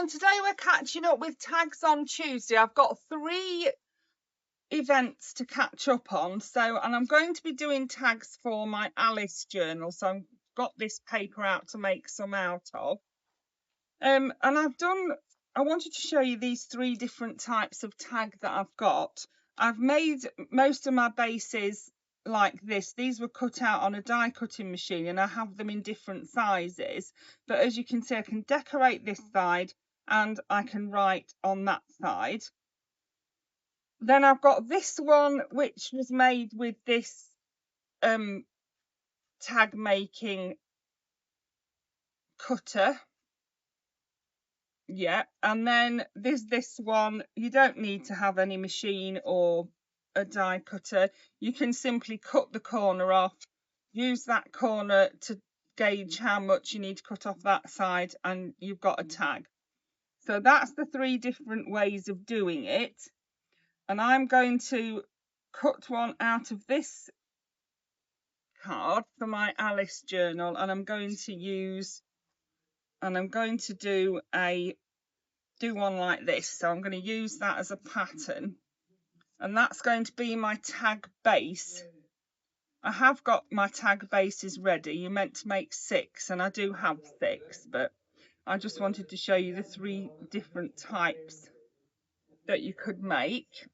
everyone, today we're catching up with tags on Tuesday. I've got 3 events to catch up on, and I'm going to be doing tags for my Alice journal, so I've got this paper out to make some out of. And I wanted to show you these 3 different types of tag that I've got. I've made most of my bases like this. These were cut out on a die cutting machine and I have them in different sizes, but as you can see, I can decorate this side and I can write on that side. Then I've got this one which was made with this tag making cutter. Yeah, and then there's this one. You don't need to have any machine or a die cutter. You can simply cut the corner off, use that corner to gauge how much you need to cut off that side, and you've got a tag. So that's the 3 different ways of doing it. And I'm going to cut one out of this card for my Alice journal, and I'm going to do one like this. So I'm going to use that as a pattern, and that's going to be my tag base. I have got my tag bases ready. You're meant to make 6, and I do have 6, but I just wanted to show you the 3 different types that you could make.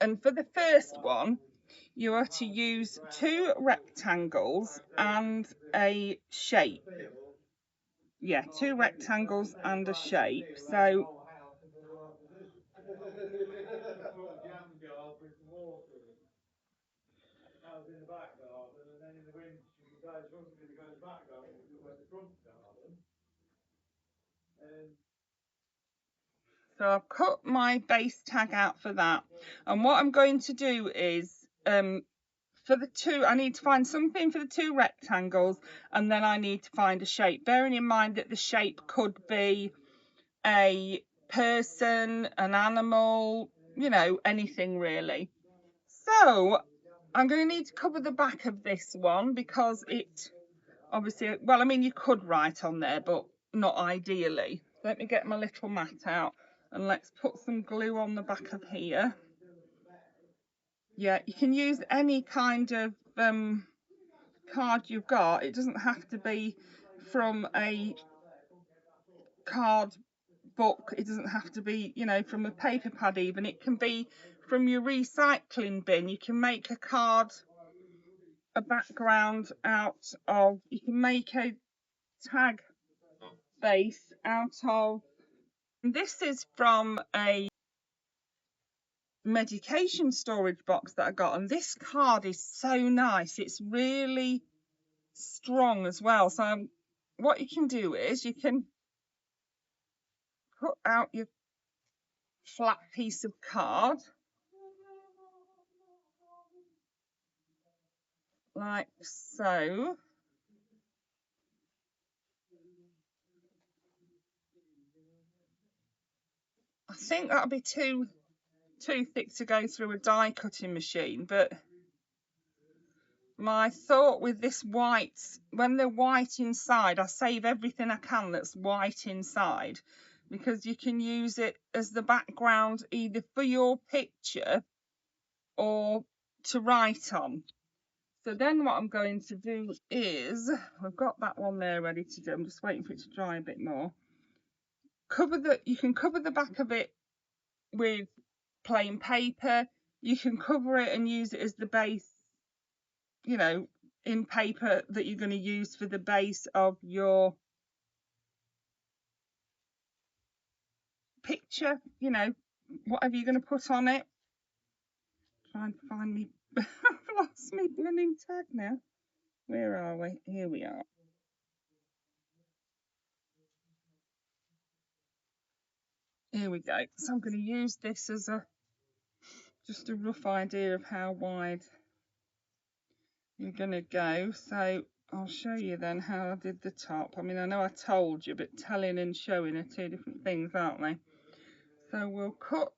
And for the first one, you are to use 2 rectangles and a shape. Yeah, 2 rectangles and a shape. So I've cut my base tag out for that. And what I'm going to do is, for the 2, I need to find something for the 2 rectangles, and then I need to find a shape. Bearing in mind that the shape could be a person, an animal, anything really. So I'm going to need to cover the back of this one because it obviously, well, I mean, you could write on there, but not ideally. Let me get my little mat out and let's put some glue on the back of here. Yeah, you can use any kind of card you've got. It doesn't have to be from a card book. It doesn't have to be, from a paper pad even. It can be from your recycling bin. You can make a card, a background out of, you can make a tag base out of, this is from a medication storage box that I got, and this card is so nice. It's really strong as well. So what you can do is you can cut out your flat piece of card like so. I think that'll be too thick to go through a die cutting machine, but my thought with this white, when they're white inside, I save everything I can that's white inside, because you can use it as the background either for your picture or to write on. So then what I'm going to do is, I've got that one there ready to do. I'm just waiting for it to dry a bit more. You can cover the back of it with plain paper. You can cover it and use it as the base, in paper that you're going to use for the base of your picture, whatever you're going to put on it. Trying to find me. I've lost me blooming tag now. Where are we? Here we are. Here we go. So I'm going to use this as just a rough idea of how wide you're going to go. So I'll show you then how I did the top. I mean, I know I told you, but telling and showing are 2 different things, aren't they? So we'll cut.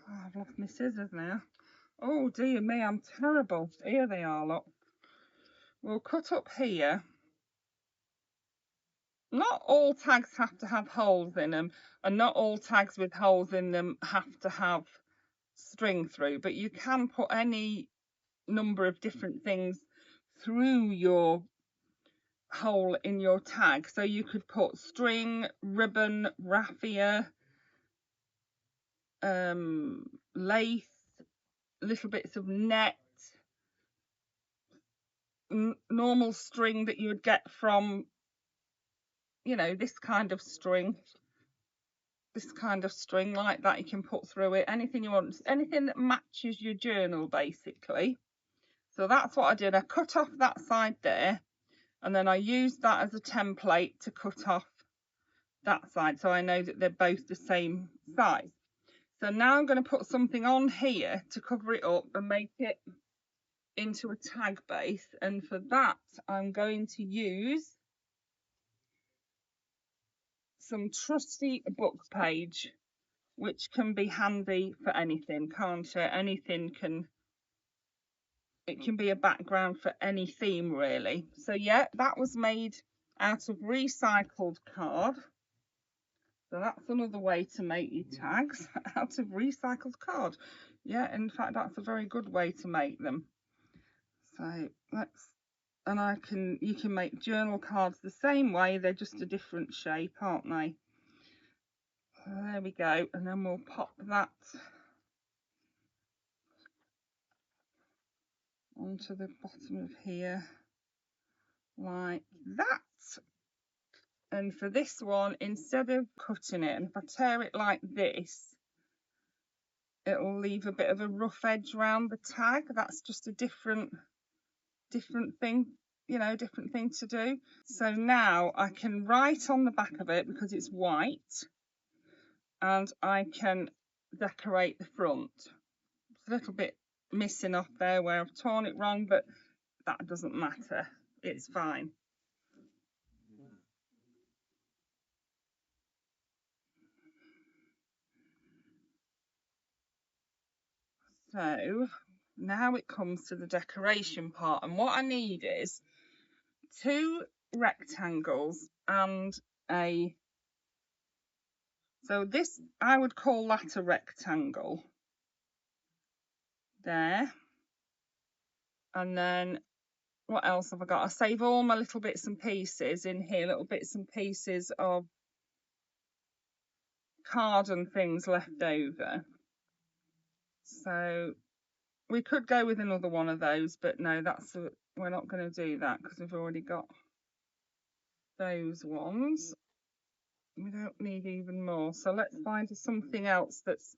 Oh, I've lost my scissors now. Oh dear me, I'm terrible. Here they are, look. We'll cut up here not all tags have to have holes in them, and not all tags with holes in them have to have string through, but you can put any number of different things through your hole in your tag. So you could put string, ribbon, raffia, lace, little bits of net, normal string that you would get from, you know, this kind of string like that. You can put through it anything you want, anything that matches your journal basically. So that's what I did. I cut off that side there, and then I used that as a template to cut off that side, so I know that they're both the same size. So now I'm going to put something on here to cover it up and make it into a tag base, and for that I'm going to use some trusty book page, which can be handy for anything, can't it? Anything can, it can be a background for any theme really. So yeah, that was made out of recycled card. So that's another way to make your tags, out of recycled card. Yeah, in fact that's a very good way to make them. So let's, and you can make journal cards the same way, they're just a different shape, aren't they? So there we go, and then we'll pop that onto the bottom of here like that. And for this one, instead of cutting it, and if I tear it like this, it'll leave a bit of a rough edge around the tag. That's just a different thing, you know, different thing to do. So now I can write on the back of it because it's white, and I can decorate the front. It's a little bit missing off there where I've torn it wrong, but that doesn't matter, it's fine. So now it comes to the decoration part, and what I need is 2 rectangles and a, so this, I would call that a rectangle there. And then what else have I got? I save all my little bits and pieces in here, little bits and pieces of card and things left over. So we could go with another one of those, but no, we're not going to do that because we've already got those ones. We don't need even more. So let's find something else that's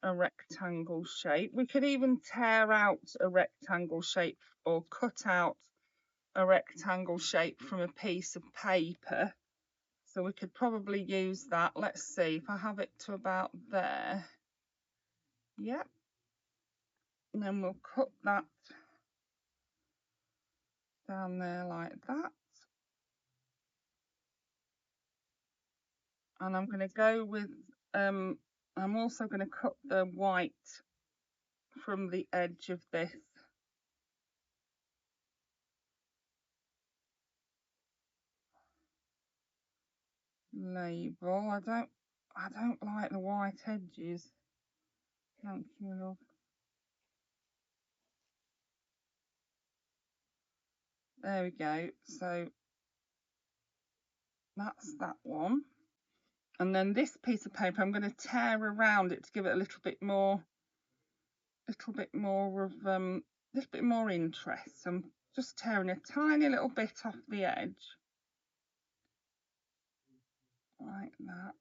a rectangle shape. We could even tear out a rectangle shape or cut out a rectangle shape from a piece of paper. So we could probably use that. Let's see if I have it to about there. Yep. And then we'll cut that down there like that. And I'm going to go with, I'm also going to cut the white from the edge of this. Label. I don't like the white edges. Thank you, love. There we go. So that's that one. And then this piece of paper, I'm going to tear around it to give it a little bit more interest. So I'm just tearing a tiny little bit off the edge, like that.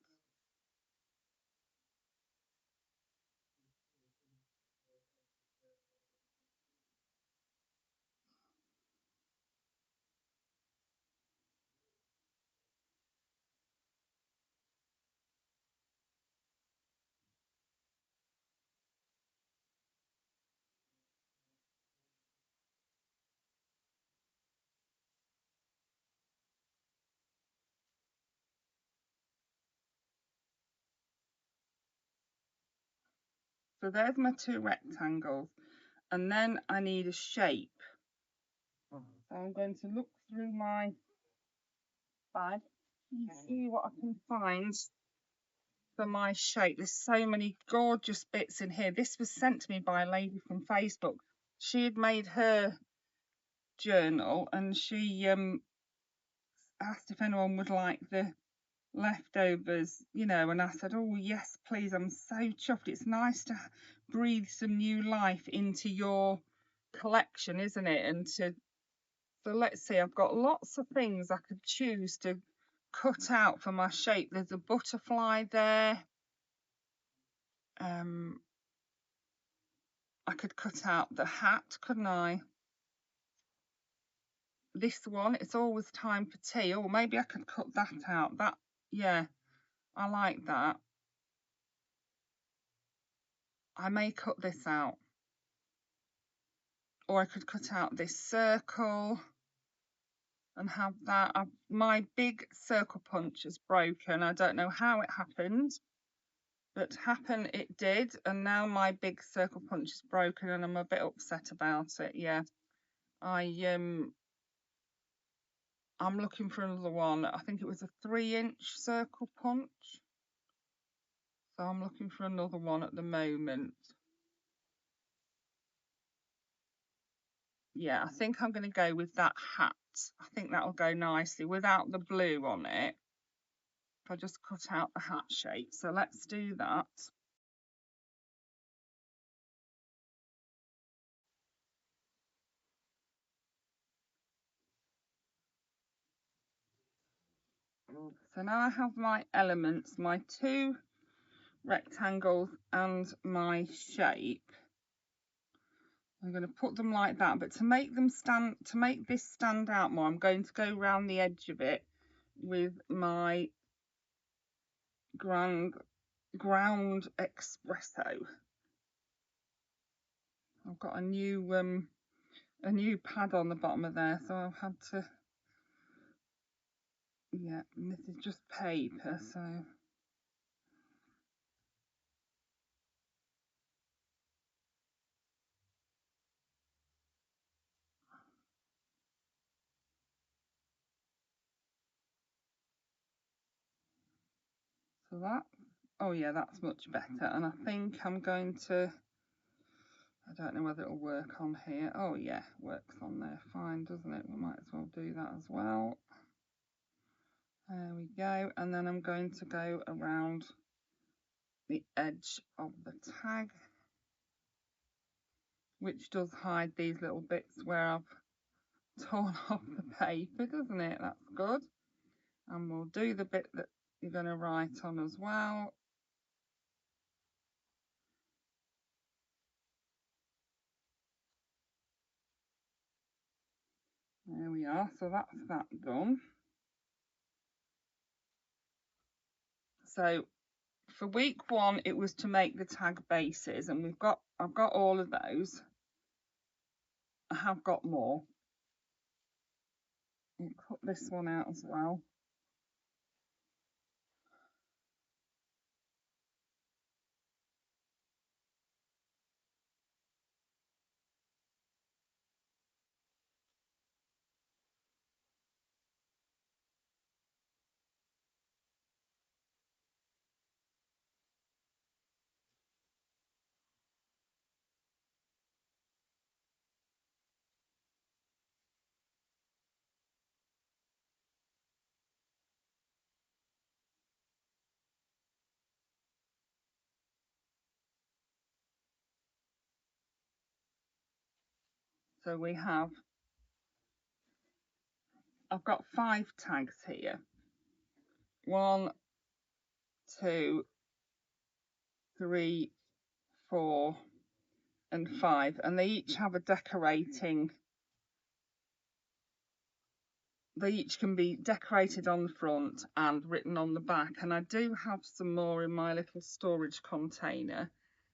So there's my 2 rectangles, and then I need a shape. So I'm going to look through my bag Let's see what I can find for my shape. There's so many gorgeous bits in here. This was sent to me by a lady from Facebook. She had made her journal and she asked if anyone would like the leftovers, you know, and I said, oh yes please, I'm so chuffed. It's nice to breathe some new life into your collection, isn't it? And to, so let's see, I've got lots of things I could choose to cut out for my shape. There's a butterfly there. I could cut out the hat, couldn't I? This one, it's always time for tea. Oh, maybe I could cut that out. That, yeah, I like that. I may cut this out. Or I could cut out this circle and have that. My big circle punch is broken. I don't know how it happened, but happen it did. And now my big circle punch is broken and I'm a bit upset about it. Yeah, I'm looking for another one. I think it was a 3-inch circle punch. So I'm looking for another one at the moment. Yeah, I think I'm going to go with that hat. I think that'll go nicely without the blue on it. If I just cut out the hat shape. So let's do that. So now I have my elements, my 2 rectangles and my shape. I'm going to put them like that, but to make them stand, to make this stand out more, I'm going to go around the edge of it with my ground espresso. I've got a new pad on the bottom of there, so I've had to, yeah, and this is just paper, so that, oh yeah, that's much better. And I think I'm going to, I don't know whether it'll work on here. Oh yeah, works on there fine, doesn't it? We might as well do that as well. There we go. And then I'm going to go around the edge of the tag, which does hide these little bits where I've torn off the paper, doesn't it? That's good. And we'll do the bit that you're going to write on as well. There we are. So that's that done. So for week 1, it was to make the tag bases, and I've got all of those. I have got more. I'll cut this one out as well. So we have, I've got 5 tags here. 1, 2, 3, 4, and 5, and they each have a decorating. They each can be decorated on the front and written on the back, and I do have some more in my little storage container,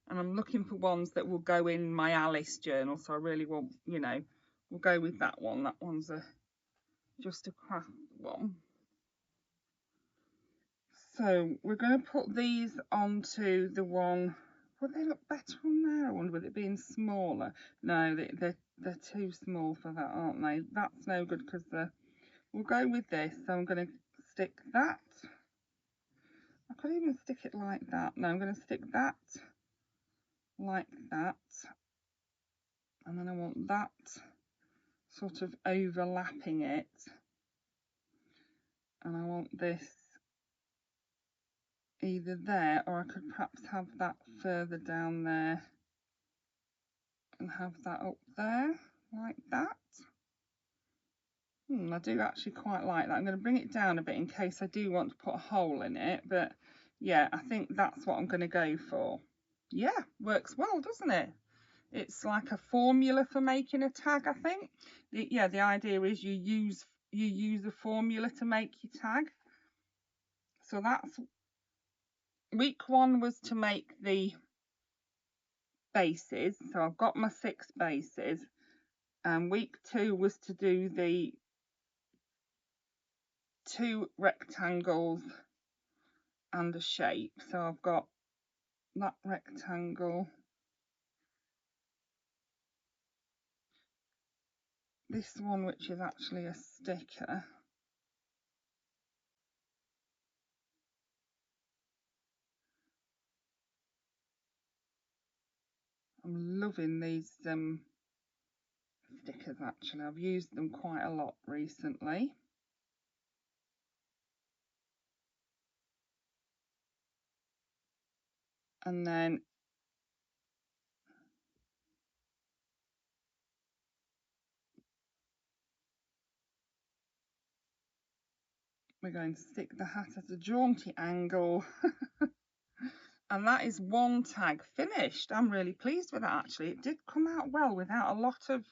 and I'm looking for ones that will go in my Alice journal, so I really want, you know, we'll go with that one. That one's just a craft one. So we're going to put these onto the one. Would they look better on there? I wonder, with it being smaller. No, they're too small for that, aren't they? That's no good because we'll go with this. So I'm going to stick that. I could even stick it like that. No, I'm going to stick that like that. And then I want that sort of overlapping it. And I want this either there, or I could perhaps have that further down there and have that up there like that. I do actually quite like that. I'm going to bring it down a bit in case I do want to put a hole in it, but yeah, I think that's what I'm going to go for. Yeah, works well, doesn't it? It's like a formula for making a tag, I think. The idea is you use a formula to make your tag. So that's week 1 was to make the bases. So I've got my 6 bases, and week 2 was to do the 2 rectangles and a shape. So I've got that rectangle, this one which is actually a sticker, I'm loving these stickers actually. I've used them quite a lot recently. And then we're going to stick the hat at a jaunty angle. And that is one tag finished. I'm really pleased with that actually. It did come out well without a lot of,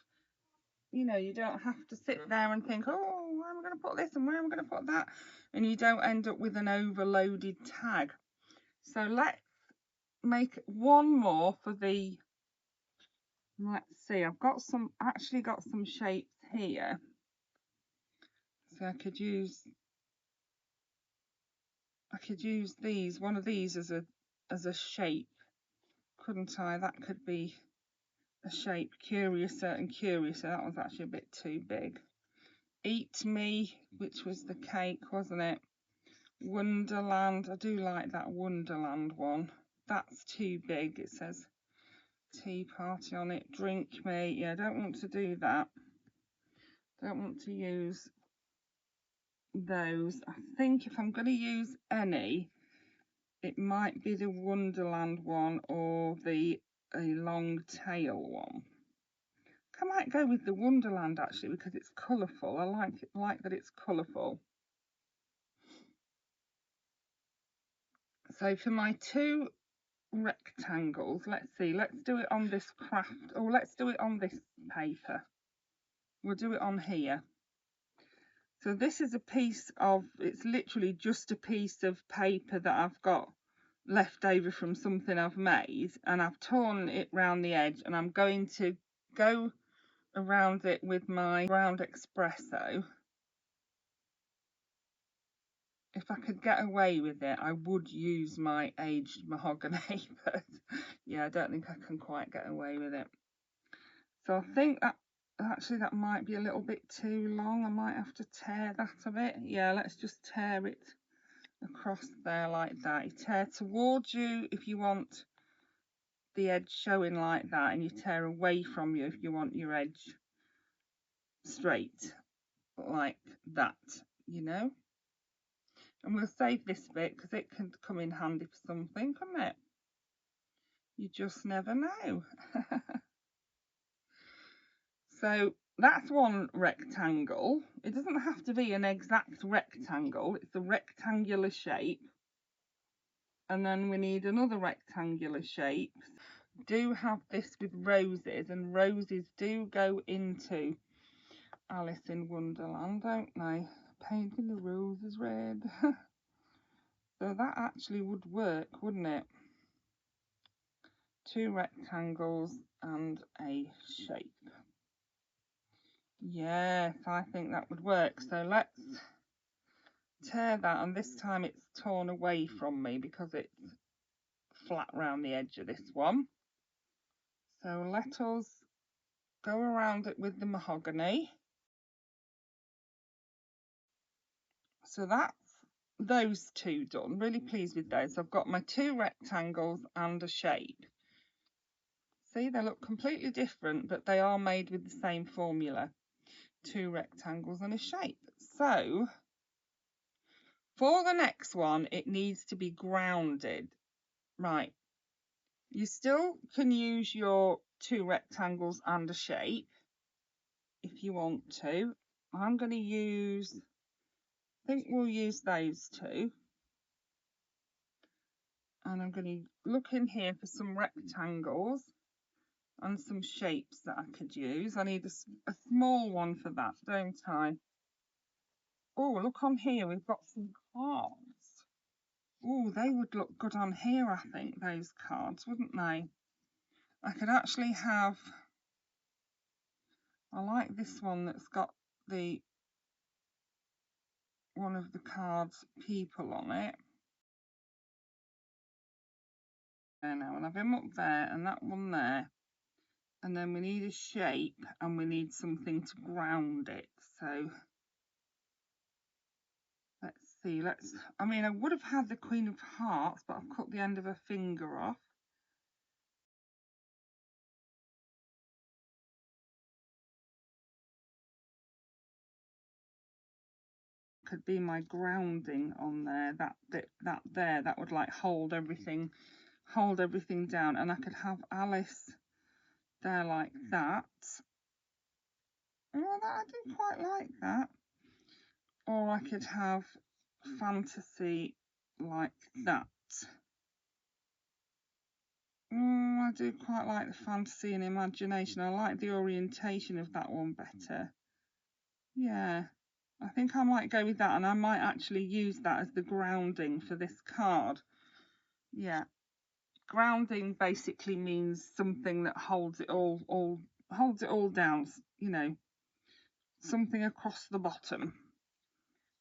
you know, you don't have to sit there and think, oh, where am I going to put this and where am I going to put that? And you don't end up with an overloaded tag. So let's make one more for the, let's see, I've got some, actually got some shapes here. So I could use these, one of these as a shape, couldn't I? That could be a shape. Curiouser and Curiouser, that was actually a bit too big. Eat Me, which was the cake, wasn't it? Wonderland, I do like that Wonderland one. That's too big, it says tea party on it. Drink Me, yeah, I don't want to do that. Don't want to use those. I think if I'm going to use any, it might be the Wonderland one or a long tail one. I might go with the Wonderland actually because it's colourful. I like that it's colourful. So for my 2 rectangles, let's see, let's do it on this craft, or let's do it on this paper. We'll do it on here. So this is a piece of, it's literally just a piece of paper that I've got left over from something I've made, and I've torn it round the edge, and I'm going to go around it with my ground espresso. If I could get away with it, I would use my aged mahogany, but yeah, I don't think I can quite get away with it. So I think that actually that might be a little bit too long. I might have to tear that a bit. Yeah, let's just tear it across there like that. You tear towards you if you want the edge showing like that, and you tear away from you if you want your edge straight like that, you know. And we'll save this bit because it can come in handy for something, couldn't it? You just never know. So that's one rectangle. It doesn't have to be an exact rectangle. It's a rectangular shape. And then we need another rectangular shape. Do have this with roses, and roses do go into Alice in Wonderland, don't they? Painting the roses red. So that actually would work, wouldn't it? 2 rectangles and a shape. Yes, I think that would work. So let's tear that, and this time it's torn away from me because it's flat round the edge of this one. So let us go around it with the mahogany. So that's those two done. Really pleased with those. I've got my 2 rectangles and a shape. See, they look completely different, but they are made with the same formula. 2 rectangles and a shape. So for the next one, it needs to be grounded. Right. You still can use your 2 rectangles and a shape if you want to. I'm going to use, I think we'll use those 2. And I'm going to look in here for some rectangles and some shapes that I could use. I need a small one for that, don't I? Oh, look on here, we've got some cards. Oh, they would look good on here, I think, those cards, wouldn't they? I could actually have, I like this one that's got the one of the cards people on it. There now, and I've him up there and that one there. And then we need a shape and we need something to ground it. So let's see, I mean, I would have had the Queen of Hearts, but I've cut the end of her finger off. Could be my grounding on there, that bit, that would like hold everything down, and I could have Alice there like that. Oh, I do quite like that. Or I could have Fantasy like that. I do quite like the Fantasy and Imagination. I like the orientation of that one better. Yeah, I think I might go with that, and I might actually use that as the grounding for this card. Yeah, grounding basically means something that holds it all down, you know, something across the bottom.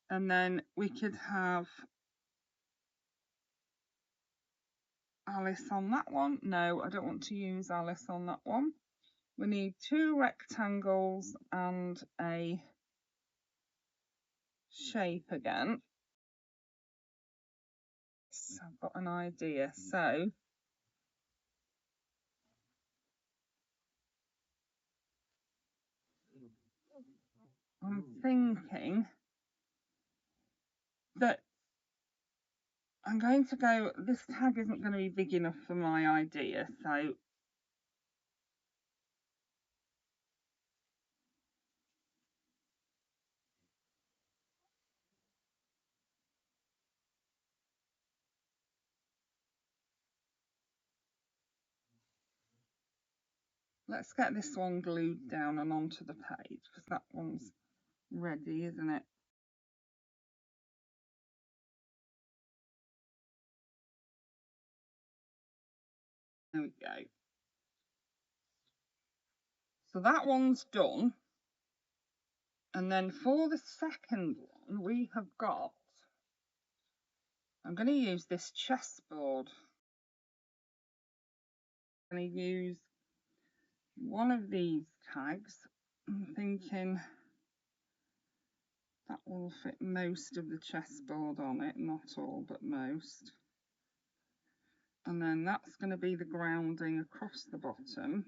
And then we could have Alice on that one. No, I don't want to use Alice on that one. We need 2 rectangles and a shape again. So I've got an idea. So I'm thinking that I'm going to go, this tag isn't going to be big enough for my idea, so let's get this one glued down and onto the page, because that one's ready, isn't it? There we go. So that one's done. And then for the second one, we have got, I'm going to use this chessboard. I'm going to use one of these tags. I'm thinking that will fit most of the chessboard on it, not all, but most. And then that's going to be the grounding across the bottom.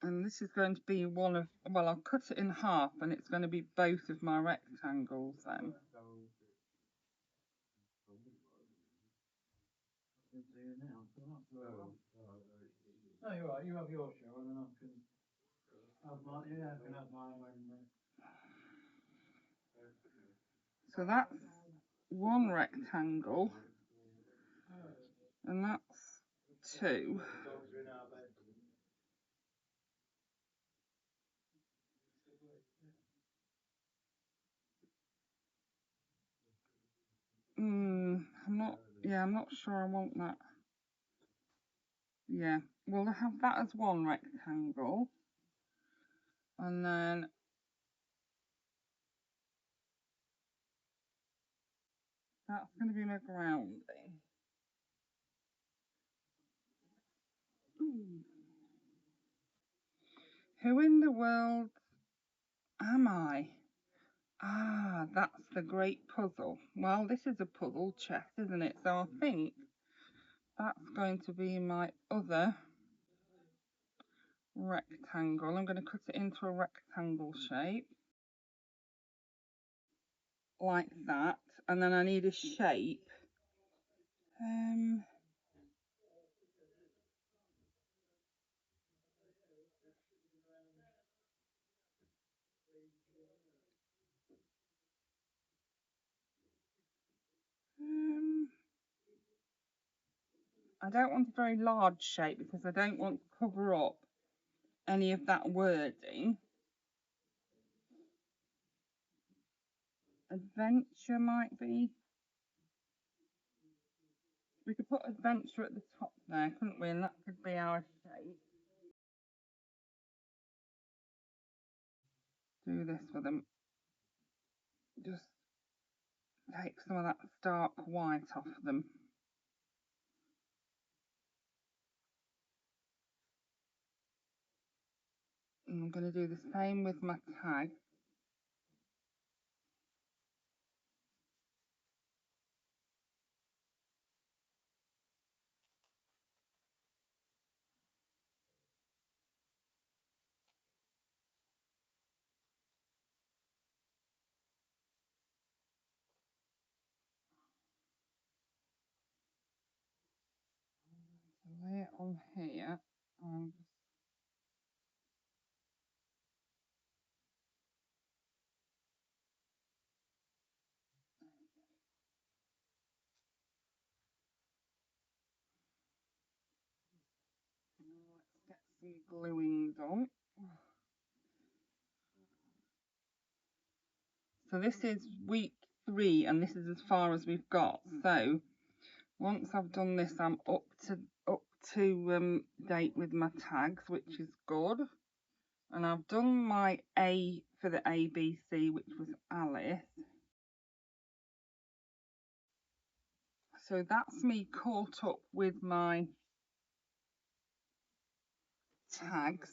And this is going to be one of, well, I'll cut it in half and it's going to be both of my rectangles then. No, you're right, you have your show and then I can have mine, yeah, I can have mine when... So that's one rectangle and that's 2. I'm not sure I want that. Yeah, we'll have that as one rectangle. And then that's going to be my grounding. Who in the world am I? Ah, that's the great puzzle. Well, this is a puzzle chest, isn't it? So I think that's going to be my other rectangle. I'm going to cut it into a rectangle shape. Like that. And then I need a shape. I don't want a very large shape because I don't want to cover up any of that wording. Adventure might be. We could put adventure at the top there, couldn't we? And that could be our shape. Do this for them. Just take some of that stark white off them. And I'm going to do the same with my tag. So lay it on here. And let's get some gluing done. So this is week 3 and this is as far as we've got. So once I've done this, I'm up to date with my tags, which is good. And I've done my A for the ABC, which was Alice. So that's me caught up with my tags.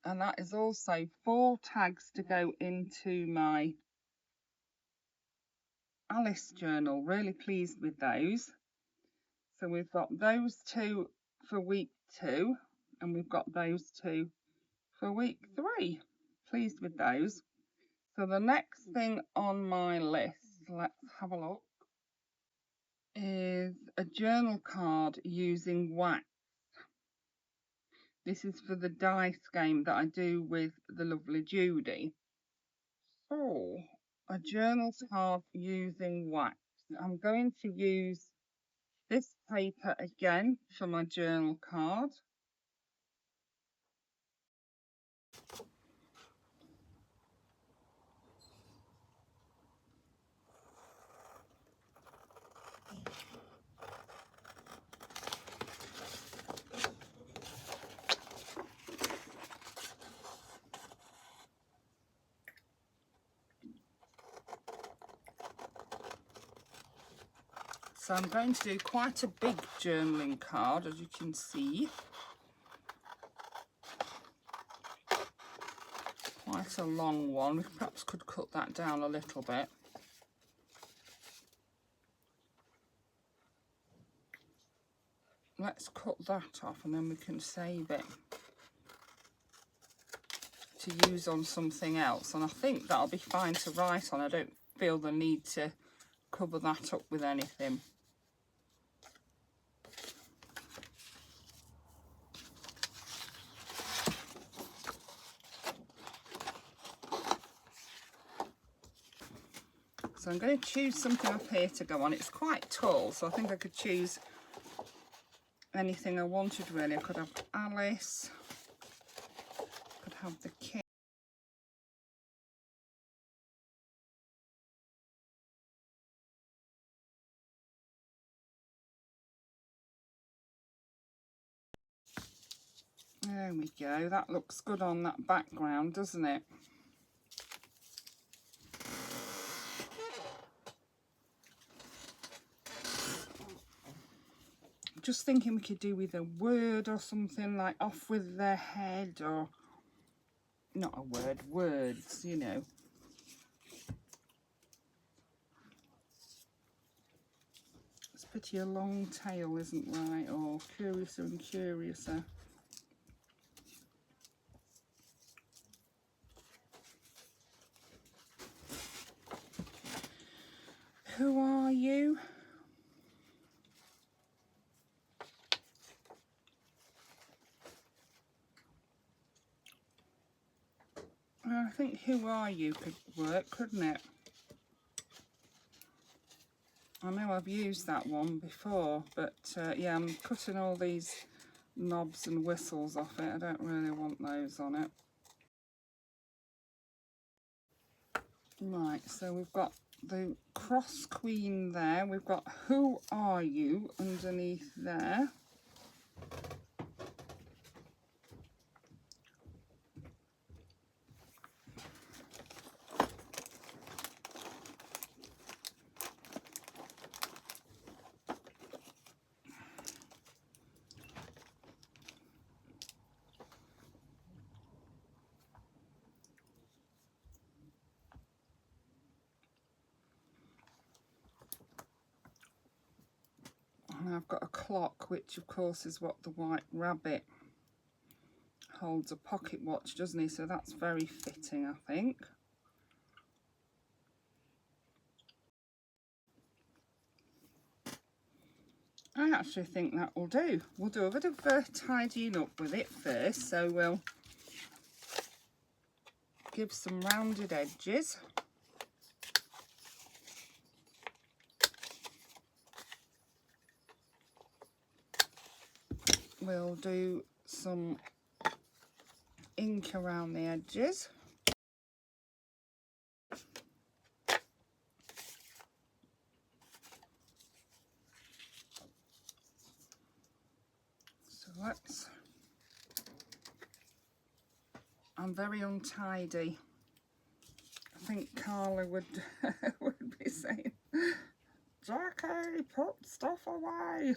And that is also 4 tags to go into my Alice journal. Really pleased with those. So we've got those 2 for week 2 and we've got those 2 for week 3. Pleased with those. So the next thing on my list, let's have a look, is a journal card using wax. This is for the dice game that I do with the lovely Judy. So, a journal card using wax. I'm going to use this paper again for my journal card. So I'm going to do quite a big journaling card, as you can see. Quite a long one. We perhaps could cut that down a little bit. Let's cut that off and then we can save it to use on something else. And I think that'll be fine to write on. I don't feel the need to cover that up with anything. So I'm going to choose something up here to go on. It's quite tall, so I think I could choose anything I wanted really. I could have Alice, could have the king. There we go. That looks good on that background, doesn't it? Just thinking we could do with a word or something, like off with their head, or not a word, words, you know. Pity a long tail isn't right, or curiouser and curiouser. Who are you? I think who are you could work, couldn't it? I know I've used that one before, but yeah, I'm cutting all these knobs and whistles off it. I don't really want those on it. Right, so we've got the cross queen there. We've got who are you underneath there. And I've got a clock, which of course is what the White Rabbit holds a pocket watch, doesn't he? So that's very fitting, I think. I actually think that will do. We'll do a bit of tidying up with it first, so we'll give some rounded edges. We'll do some ink around the edges. So let's... I'm very untidy. I think Carla would would be saying, Jackie, put stuff away.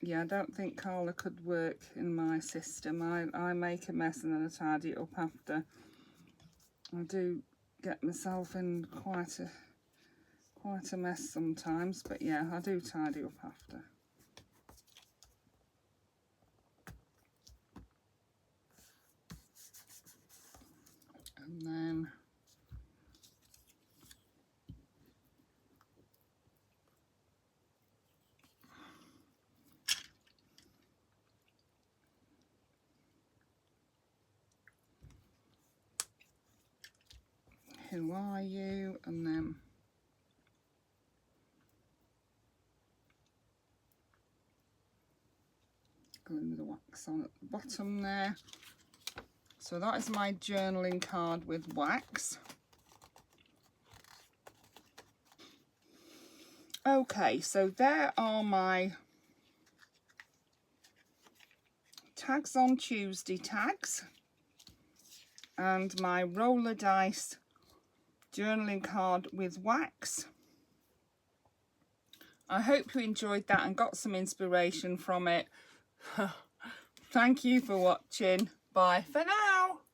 Yeah, I don't think Carla could work in my system. I make a mess and then I tidy it up after. I do get myself in quite a mess sometimes, but yeah, I do tidy up after. And then who are you? And then going with the wax on at the bottom there. So that is my journaling card with wax. Okay, so there are my tags on Tuesday tags and my roller dice journaling card with wax. I hope you enjoyed that and got some inspiration from it. Thank you for watching. Bye for now.